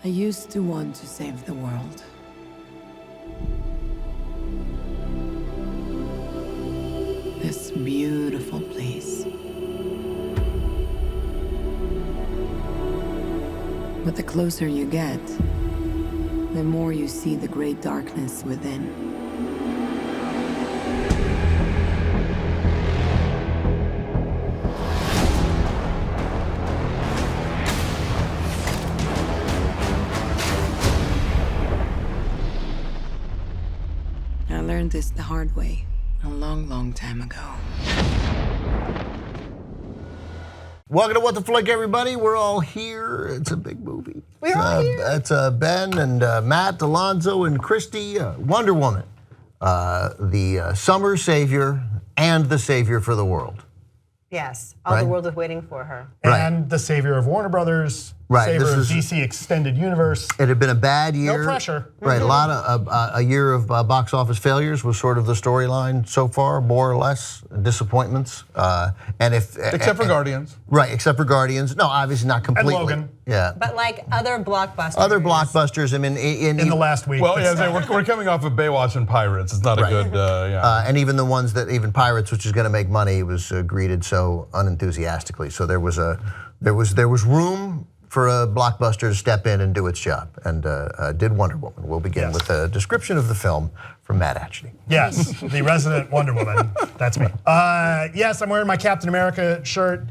I used to want to save the world. This beautiful place. But the closer you get, the more you see the great darkness within. I learned this the hard way a long, long time ago. Welcome to What the Flick, everybody. We're all here. It's a big movie. We're all here. It's Ben and Matt, Alonzo, and Christy. Wonder Woman, the summer savior and the savior for the world. Yes, all the world is waiting for her. And the savior of Warner Brothers, savior of DC Extended Universe. It had been a bad year. No pressure. Right, a year of box office failures was sort of the storyline so far, more or less, disappointments. Except for Guardians. Right, except for Guardians. No, obviously not completely. And Logan. Yeah. But like other blockbusters. Other blockbusters, I mean, in the last week. Well, yeah, we're coming off of Baywatch and Pirates. It's not a good, and even the ones that, even Pirates, which is going to make money, was greeted so unenthusiastically. So there was room for a blockbuster to step in and do its job, and did Wonder Woman. We'll begin with a description of the film from Matt Atchity. Yes, the resident Wonder Woman. That's me. Yes, I'm wearing my Captain America shirt.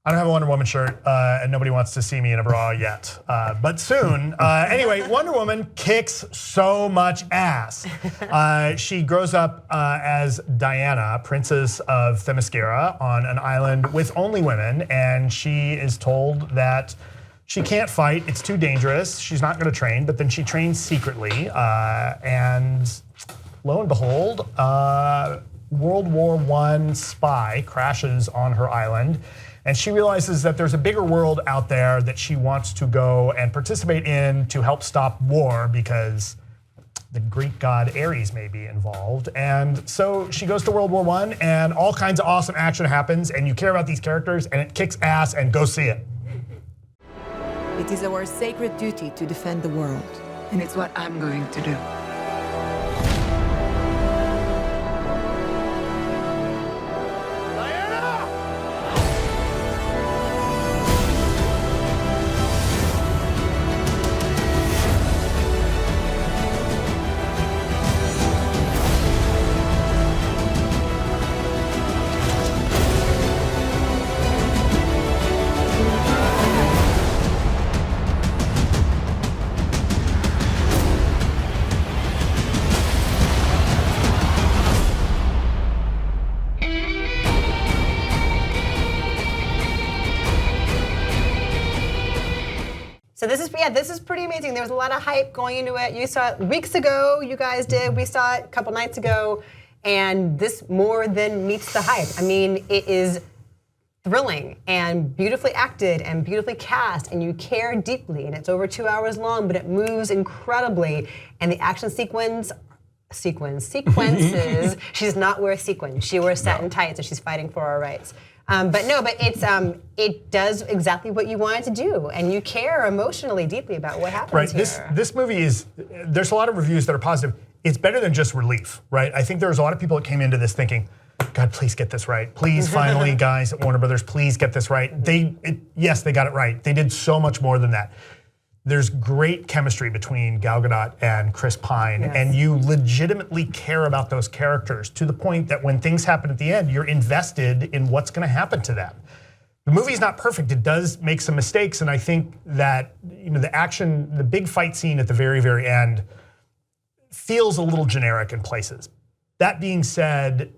I don't have a Wonder Woman shirt, and nobody wants to see me in a bra yet, but soon. Anyway, Wonder Woman kicks so much ass. She grows up as Diana, Princess of Themyscira, on an island with only women, and she is told that she can't fight, it's too dangerous, she's not gonna train, but then she trains secretly, and lo and behold, World War I spy crashes on her island, and she realizes that there's a bigger world out there that she wants to go and participate in to help stop war because the Greek god Ares may be involved. And so she goes to World War I and all kinds of awesome action happens and you care about these characters and it kicks ass, and go see it. It is our sacred duty to defend the world, and it's what I'm going to do. So this is pretty amazing. There was a lot of hype going into it. You saw it weeks ago, you guys did. We saw it a couple nights ago, and this more than meets the hype. I mean, it is thrilling and beautifully acted and beautifully cast, and you care deeply, and it's over 2 hours long, but it moves incredibly, and the action sequences, she does not wear sequins. She wears satin tights, and she's fighting for our rights. But it does exactly what you want it to do, and you care emotionally deeply about what happens here. This movie is, there's a lot of reviews that are positive. It's better than just relief, right? I think there's a lot of people that came into this thinking, God, please get this right. Please, finally, guys at Warner Brothers, please get this right. Yes, they got it right. They did so much more than that. There's great chemistry between Gal Gadot and Chris Pine, and you legitimately care about those characters to the point that when things happen at the end, you're invested in what's gonna happen to them. The movie's not perfect, it does make some mistakes, and I think that the action, the big fight scene at the very, very end feels a little generic in places. That being said,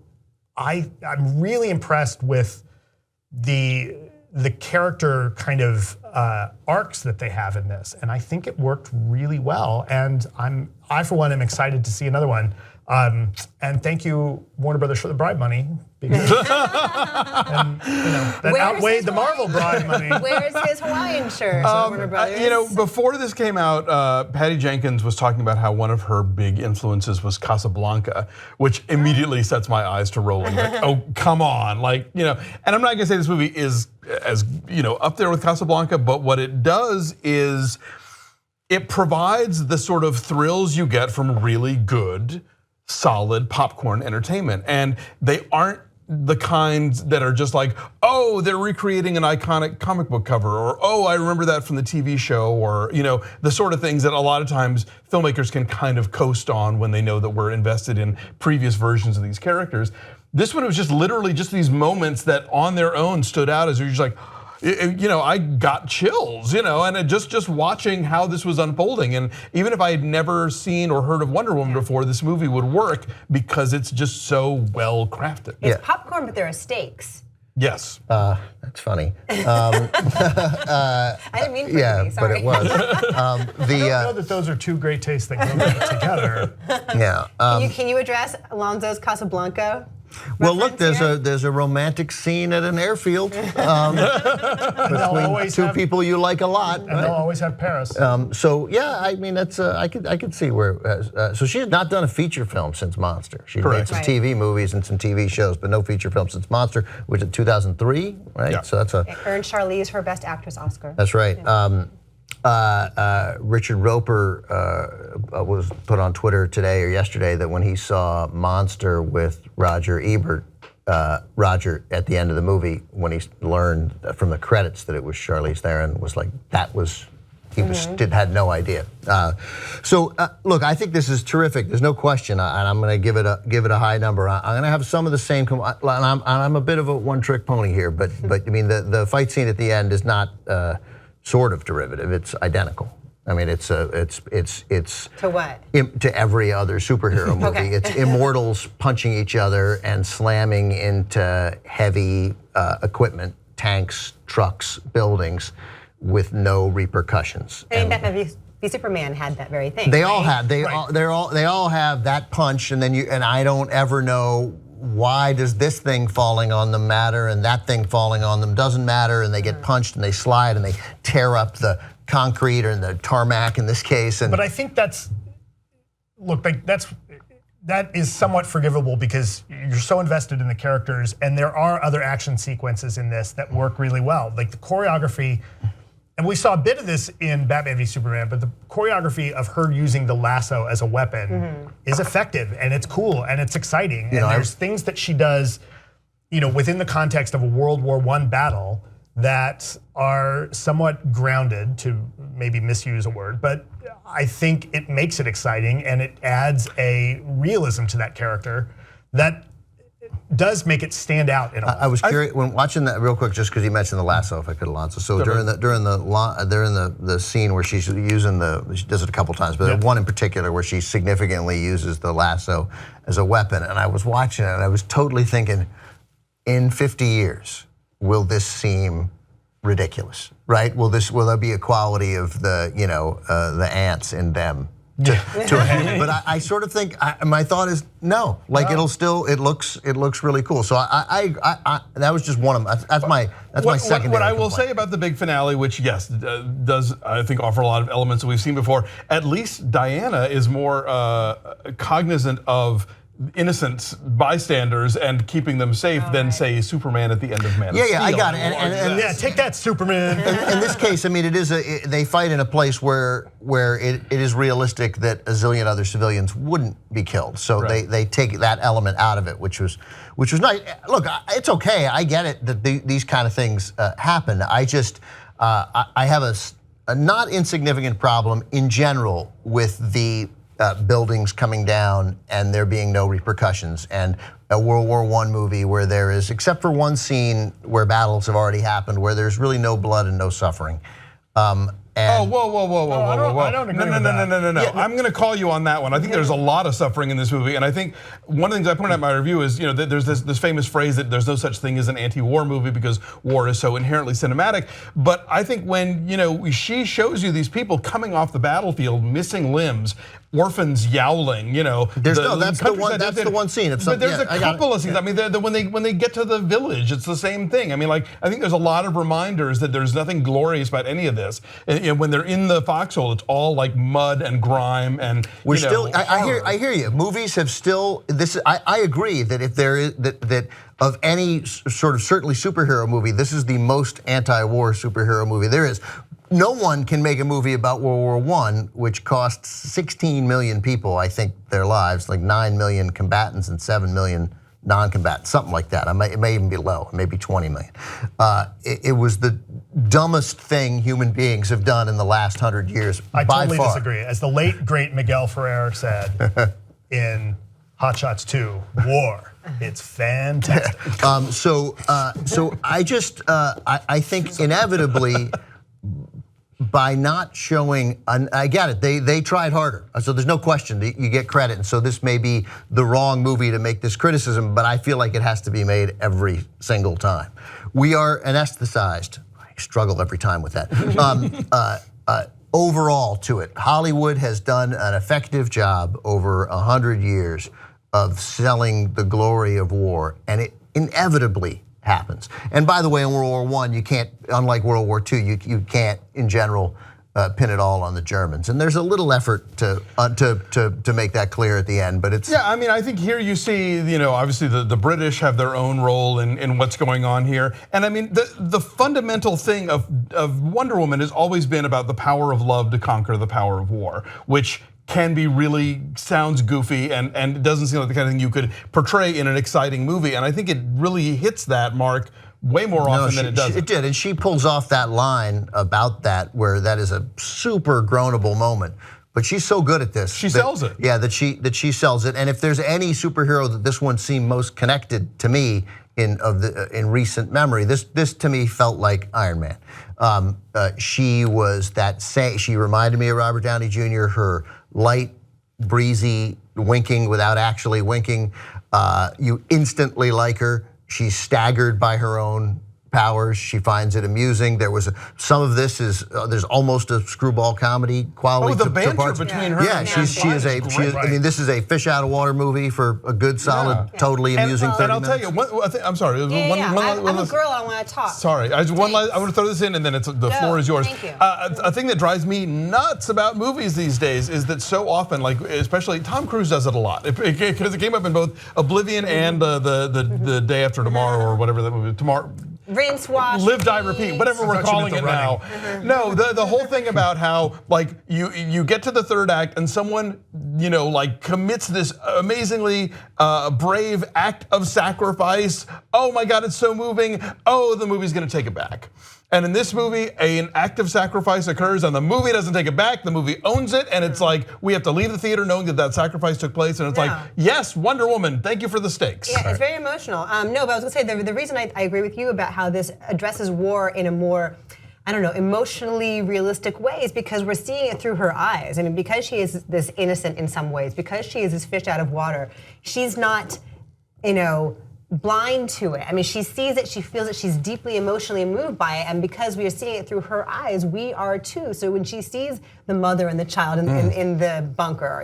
I'm really impressed with the character kind of arcs that they have in this, and I think it worked really well. And I for one am excited to see another one. And thank you, Warner Brothers, for the bribe money, because that outweighed the Marvel bribe money. Where's his Hawaiian shirt, Warner Brothers? Before this came out, Patty Jenkins was talking about how one of her big influences was Casablanca, which immediately sets my eyes to rolling. Like, oh, come on, and I'm not gonna say this movie is as up there with Casablanca, but what it does is it provides the sort of thrills you get from really good, solid popcorn entertainment. And they aren't the kinds that are just like, oh, they're recreating an iconic comic book cover, or oh, I remember that from the TV show, or the sort of things that a lot of times filmmakers can kind of coast on when they know that we're invested in previous versions of these characters. This one was just literally just these moments that on their own stood out as you're just like, I got chills, and just watching how this was unfolding. And even if I had never seen or heard of Wonder Woman before, this movie would work because it's just so well crafted. It's popcorn, but there are stakes. Yes. That's funny. I didn't mean for it to be, sorry. But it was. I don't know that those are two great tastes that go together. Yeah. Can you address Alonso's Casablanca? Well, look, there's a romantic scene at an airfield between two people you like a lot. And they'll always have Paris. So yeah, I mean that's I could see where. So she's not done a feature film since Monster. She's made some TV movies and some TV shows, but no feature film since Monster, which is 2003, right? Yeah. So that's It earned Charlize her Best Actress Oscar. That's right. Richard Roper was put on Twitter today or yesterday that when he saw Monster with Roger Ebert, Roger at the end of the movie, when he learned from the credits that it was Charlize Theron, was like, had no idea. Look, I think this is terrific. There's no question, and I'm going to give it a high number. I'm going to have some of the same. And I'm a bit of a one-trick pony here, but I mean the fight scene at the end is not. Sort of derivative. It's identical. I mean, it's To what? To every other superhero movie. Okay. It's immortals punching each other and slamming into heavy equipment, tanks, trucks, buildings, with no repercussions. I mean, Batman v Superman had that very thing. They all have. They all have that punch, and I don't ever know. Why does this thing falling on them matter and that thing falling on them doesn't matter, and they get punched and they slide and they tear up the concrete or the tarmac in this case. But I think that is somewhat forgivable because you're so invested in the characters, and there are other action sequences in this that work really well. Like the choreography, and we saw a bit of this in Batman v Superman, but the choreography of her using the lasso as a weapon is effective, and it's cool, and it's exciting. And there's things that she does, within the context of a World War I battle that are somewhat grounded, to maybe misuse a word, but I think it makes it exciting, and it adds a realism to that character that does make it stand out in a way. I was curious when watching that real quick, just because you mentioned the lasso, if I could, Alonso. So during the scene where she's using she does it a couple times, but one in particular where she significantly uses the lasso as a weapon, and I was watching it and I was totally thinking, in 50 years, will this seem ridiculous? Right? Will there be a quality of the ants in them? But I sort of think my thought is no. Like it looks really cool. So I that was just one of them. That's my secondary. What I will say about the big finale, which yes does I think offer a lot of elements that we've seen before. At least Diana is more cognizant of innocent bystanders and keeping them safe than say Superman at the end of Man of Steel. Yeah, I got it. And take that, Superman. In this case, I mean, they fight in a place where it is realistic that a zillion other civilians wouldn't be killed. So they take that element out of it, which was nice. Look, it's okay. I get it that these kind of things happen. I just I have a not insignificant problem in general with the buildings coming down and there being no repercussions, and a World War I movie where there is, except for one scene where battles have already happened, where there's really no blood and no suffering. Whoa. I don't agree with that. No. Yeah, I'm going to call you on that one. I think there's a lot of suffering in this movie, and I think one of the things I pointed out in my review is, there's this famous phrase that there's no such thing as an anti-war movie because war is so inherently cinematic. But I think when she shows you these people coming off the battlefield, missing limbs, orphans yowling, That's the one scene. But there's a couple of scenes. I mean, when they get to the village, it's the same thing. I mean, I think there's a lot of reminders that there's nothing glorious about any of this. And when they're in the foxhole, it's all like mud and grime and we're still. I hear you. Movies have still. I agree that if there is that of any sort of certainly superhero movie, this is the most anti-war superhero movie there is. no one can make a movie about World War I, which cost 16 million people, I think, their lives, like 9 million combatants and 7 million non-combatants, something like that. It may even be low, maybe 20 million. It was the dumbest thing human beings have done in the last 100 years, I by totally far. disagree. As the late, great Miguel Ferrer said in Hot Shots 2, war, it's fantastic. So I just, I think inevitably, by not showing, I get it, they tried harder. So there's no question that you get credit. And so this may be the wrong movie to make this criticism, but I feel like it has to be made every single time. We are anesthetized. I struggle every time with that. Overall to it, Hollywood has done an effective job over 100 years of selling the glory of war, and it inevitably happens. And by the way, in World War I, you can't, unlike World War II, you can't, in general, pin it all on the Germans. And there's a little effort to make that clear at the end, but it's... Yeah, I mean, I think here you see, obviously the British have their own role in what's going on here. And I mean, the fundamental thing of Wonder Woman has always been about the power of love to conquer the power of war, which can be really, sounds goofy and it doesn't seem like the kind of thing you could portray in an exciting movie. And I think it really hits that mark way more often than it doesn't. It did, and she pulls off that line about that, where that is a super groanable moment. But she's so good at this. She sells it. Yeah, that she sells it. And if there's any superhero that this one seemed most connected to me in recent memory, this to me felt like Iron Man. She was that same. She reminded me of Robert Downey Jr. Her light, breezy winking without actually winking. You instantly like her. She's staggered by her own powers. She finds it amusing. There was some of this is there's almost a screwball comedy quality. Oh, the to banter parts. between her. Yeah, and she is a. I mean, this is a fish out of water movie for a good, solid, totally amusing 30 And I'll tell minutes. you, I'm sorry. I'm a girl, I want to talk. Sorry, I want to throw this in, and then the floor is yours. Thank you. A thing that drives me nuts about movies these days is that so often, like especially Tom Cruise does it a lot, because it came up in both Oblivion and the Day After Tomorrow or whatever that movie tomorrow. Rinse, wash, Live, die, repeat, whatever we're calling it now. No, the whole thing about how like you get to the third act and someone like commits this amazingly brave act of sacrifice. Oh my God, it's so moving. Oh, the movie's gonna take it back. And in this movie, an act of sacrifice occurs and the movie doesn't take it back, the movie owns it, and it's like, we have to leave the theater knowing that sacrifice took place, and it's like, yes, Wonder Woman, thank you for the stakes. Yeah, it's very emotional. No, but I was gonna say, the reason I agree with you about how this addresses war in a more, I don't know, emotionally realistic way is because we're seeing it through her eyes. I mean, because she is this innocent in some ways, because she is this fish out of water, she's not, blind to it. I mean, she sees it, she feels it, she's deeply emotionally moved by it, and because we are seeing it through her eyes, we are too. So when she sees the mother and the child in the bunker,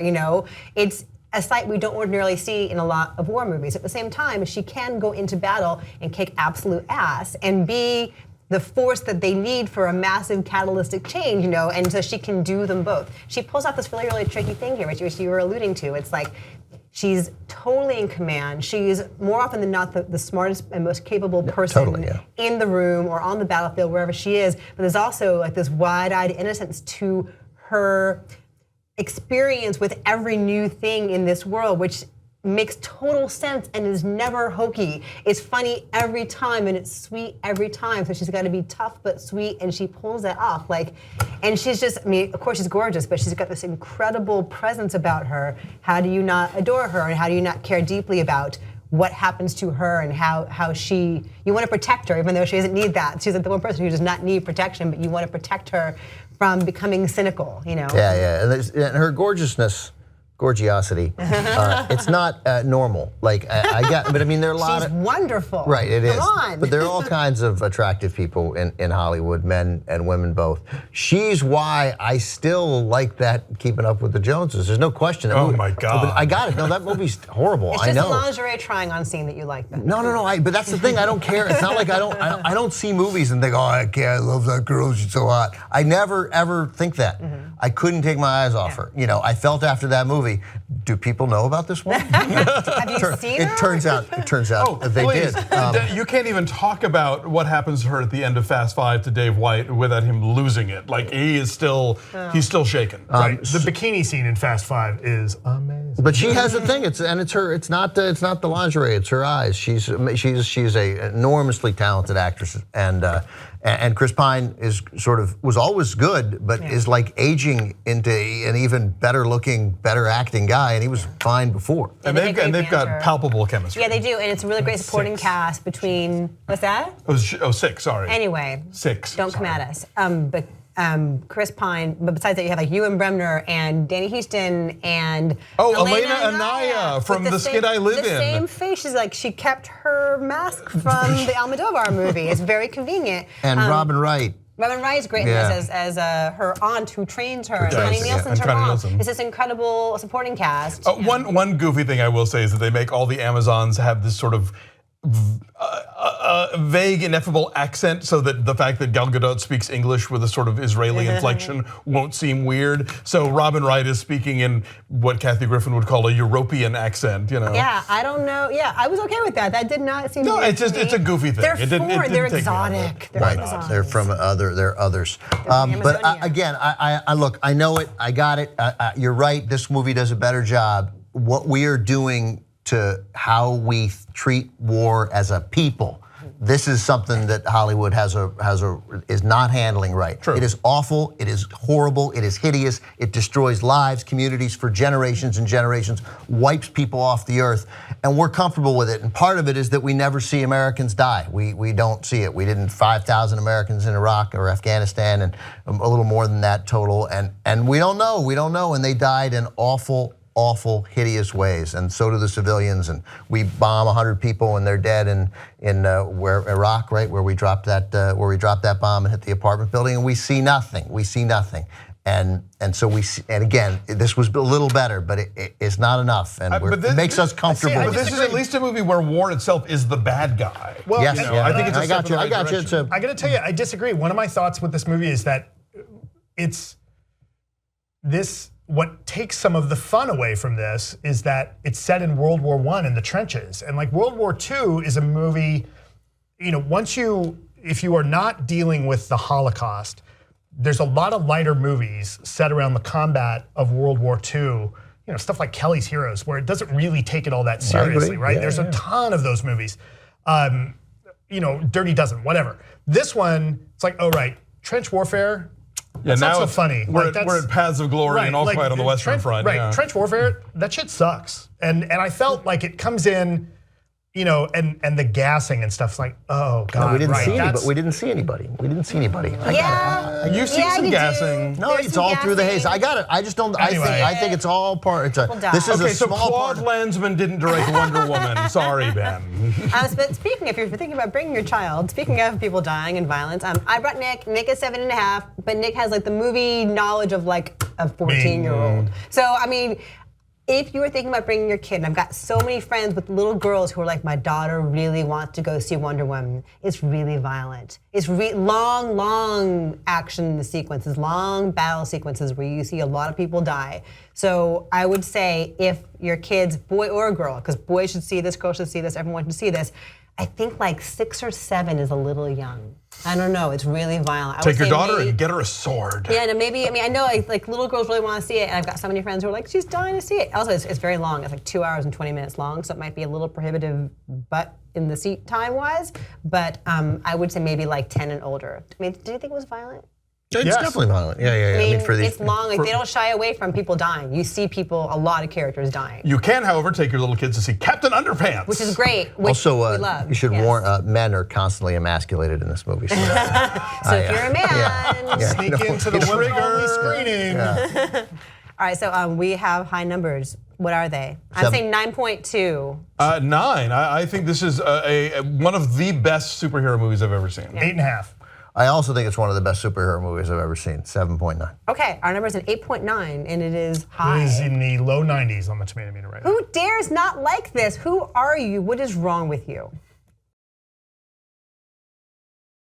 it's a sight we don't ordinarily see in a lot of war movies. At the same time, she can go into battle and kick absolute ass and be the force that they need for a massive catalytic change, and so she can do them both. She pulls off this really, really tricky thing here, which you were alluding to. It's like, she's totally in command. She's more often than not the smartest and most capable person in the room or on the battlefield, wherever she is. But there's also like this wide-eyed innocence to her experience with every new thing in this world, which makes total sense and is never hokey. It's funny every time and it's sweet every time. So she's got to be tough but sweet, and she pulls that off. And she's just, I mean, of course she's gorgeous, but she's got this incredible presence about her. How do you not adore her, and how do you not care deeply about what happens to her and how you want to protect her, even though she doesn't need that. She's like the one person who does not need protection, but you want to protect her from becoming cynical, Yeah, and her gorgeosity. It's not normal. Like but I mean, there are a lot She's of wonderful. Right, it is. Come on. But there are all kinds of attractive people in Hollywood, men and women both. She's why I still like that Keeping Up with the Joneses. There's no question. Oh my God. I got it. No, that movie's horrible. It's I just know. a lingerie trying on scene that you like. Then. No. But that's the thing. I don't care. It's not like I don't see movies and think, oh, I can't. I love that girl. She's so hot. I never ever think that. I couldn't take my eyes off her. I felt after that movie, movie. Do people know about this one? Have you seen her? It turns out they Please. did. You can't even talk about what happens to her at the end of Fast 5 to Dave White without him losing it. Like he is still, he's still shaken. Right. The bikini scene in Fast 5 is amazing. But she has a thing. It's her. It's not the lingerie. It's her eyes. She's a enormously talented actress, and Chris Pine was always good, but is like aging into an even better looking, better acting guy, and he was fine before. And they've got palpable chemistry. Yeah, they do, and it's a really great supporting cast between. What's that? Oh, 6. Sorry. Anyway, 6. Don't come at us. But Chris Pine. But besides that, you have like Ewan Bremner and Danny Houston and Elena Anaya from The Skid I Live In. The same face. She's like she kept her mask from the Almodovar movie. It's very convenient. And Robin Wright. Robin Wright is great in this as her aunt who trains her. And Connie Nielsen's her Connie mom. Nielsen. It's this incredible supporting cast. One goofy thing I will say is that they make all the Amazons have this sort of vague, ineffable accent, so that the fact that Gal Gadot speaks English with a sort of Israeli inflection won't seem weird. So Robin Wright is speaking in what Kathy Griffin would call a European accent. Yeah, I don't know. Yeah, I was okay with that. That did not seem. No, weird it's just to me. it's a goofy thing. They're It didn't they're take me out of it. exotic. They're Right. Amazons. They're from they're others. from But Amazonia. again, I look. I know it. I got it. You're right. This movie does a better job. What we are doing to how we treat war as a people. This is something that Hollywood is not handling right. True. It is awful. It is horrible. It is hideous. It destroys lives, communities for generations and generations. Wipes people off the earth, and we're comfortable with it. And part of it is that we never see Americans die. We don't see it. We didn't 5,000 Americans in Iraq or Afghanistan, and a little more than that total. And we don't know. We don't know. And they died in awful, hideous ways, and so do the civilians. And we bomb 100 people, and they're dead in Iraq, right, where we dropped that bomb and hit the apartment building, and we see nothing. We see nothing, and so we see, and again, this was a little better, but it's not enough, and it makes us comfortable. But this is at least a movie where war itself is the bad guy. Well, yes, I think it's a step in the right I got you. direction. I got to tell you, I disagree. One of my thoughts with this movie is that what takes some of the fun away from this is that it's set in World War I in the trenches. And like World War II is a movie, if you are not dealing with the Holocaust, there's a lot of lighter movies set around the combat of World War II, stuff like Kelly's Heroes, where it doesn't really take it all that seriously, right? There's a ton of those movies. Dirty Dozen, whatever. This one, it's like, oh right, trench warfare, that's not so funny. We're at Paths of Glory and All Quiet on the Western Front. Right, yeah. trench warfare, that shit sucks. And I felt like it comes in, and the gassing and stuff's like, oh God, No, we didn't right. see anybody. We didn't see anybody. Yeah. You've seen some you gassing. do. No, There's it's some all through the haze. gassing. I got it. I just don't. Anyway. I think it's all part. This is Okay, a so small Claude part. Lanzmann didn't direct Wonder Woman. Sorry, Ben. But speaking, if you're thinking about bringing your child, speaking of people dying and violence, I brought Nick. Nick is 7.5, but Nick has like the movie knowledge of like a 14-year-old. So I mean, if you were thinking about bringing your kid, and I've got so many friends with little girls who are like, my daughter really wants to go see Wonder Woman. It's really violent. It's long action sequences, long battle sequences where you see a lot of people die. So I would say if your kid's boy or girl, because boys should see this, girls should see this, everyone should see this. I think like 6 or 7 is a little young. I don't know, it's really violent. I Take would your say daughter maybe, and get her a sword. yeah, no, maybe, I know like little girls really want to see it, and I've got so many friends who are like, she's dying to see it. Also, it's very long. It's like 2 hours and 20 minutes long, so it might be a little prohibitive butt in the seat time-wise, but I would say maybe like 10 and older. I mean, do you think it was violent? It's Yes. definitely violent. Yeah. I mean, for these, it's long, like they don't shy away from people dying. You see people, a lot of characters dying, You can, however, take your little kids to see Captain Underpants. which is great, which also, we love. you should yes. warn men are constantly emasculated in this movie. So, So if you're a man, Sneak into the women-only screening. all right, so we have high numbers. What are they? I'm 7. saying 9.2. 9. I think this is one of the best superhero movies I've ever seen. 8.5. I also think it's one of the best superhero movies I've ever seen. 7.9. Okay, our number is an 8.9, and it is high. It is in the low 90s on the tomato meter right now. Who dares not like this? Who are you? What is wrong with you?